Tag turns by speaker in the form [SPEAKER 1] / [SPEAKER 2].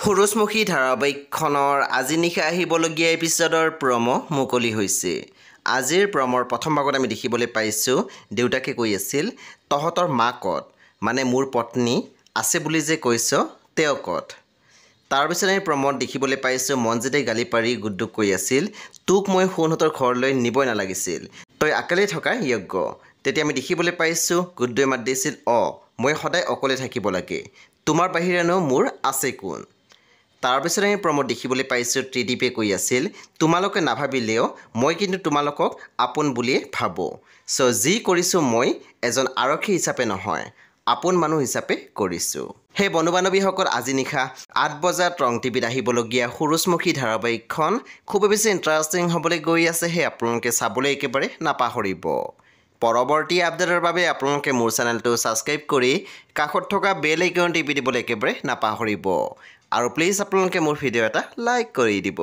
[SPEAKER 1] সূৰুজমুখী ধাৰাবাহিকখনৰ আজি নিশা আহিবলগীয়া এপিছডৰ প্ৰমো মুকলি হৈছে। আজিৰ প্ৰমৰ প্ৰথম ভাগত আমি দেখিবলৈ পাইছোঁ দেউতাকে কৈ আছিল তহঁতৰ মা ক'ত, মানে মোৰ পত্নী আছে বুলি যে কৈছ তেওঁ ক'ত। তাৰপিছত আমি প্ৰমত দেখিবলৈ পাইছোঁ মনজিতে গালি পাৰি গুড্ডুক কৈ আছিল তোক মই সোণহঁতৰ ঘৰলৈ নিবই নালাগিছিল, তই অকলে থকা যোগ্য। তেতিয়া আমি দেখিবলৈ পাইছোঁ গুড্ডুৱে মাত দিছিল মই সদায় অকলে থাকিব লাগে, তোমাৰ বাহিৰেনো মোৰ আছে কোন। তাৰপিছত আমি প্ৰমোদ দেখিবলৈ পাইছোঁ ত্ৰিদীপে কৈ আছিল তোমালোকে নাভাবিলেও মই কিন্তু তোমালোকক আপোন বুলিয়ে ভাবোঁ। যি কৰিছোঁ মই এজন আৰক্ষী হিচাপে নহয়, আপোন মানুহ হিচাপে কৰিছোঁ। সেই বন্ধু বান্ধৱীসকল আজি নিশা 8 বজাত ৰং টিভিত আহিবলগীয়া সূৰুজমুখী ধাৰাবাহিকখন খুবেই বেছি ইণ্টাৰেষ্টিং হ'বলৈ গৈ আছে। সেই আপোনালোকে চাবলৈ একেবাৰে নাপাহৰিব। পৰৱৰ্তী আপডেটৰ বাবে আপোনালোকে মোৰ চেনেলটো ছাবস্ক্ৰাইব কৰি কাষত থকা বেল আইকন টিপি দিবলৈ একেবাৰে নাপাহৰিব। আৰু প্লিজ আপোনালোকে মোৰ ভিডিঅ' এটা লাইক কৰি দিব।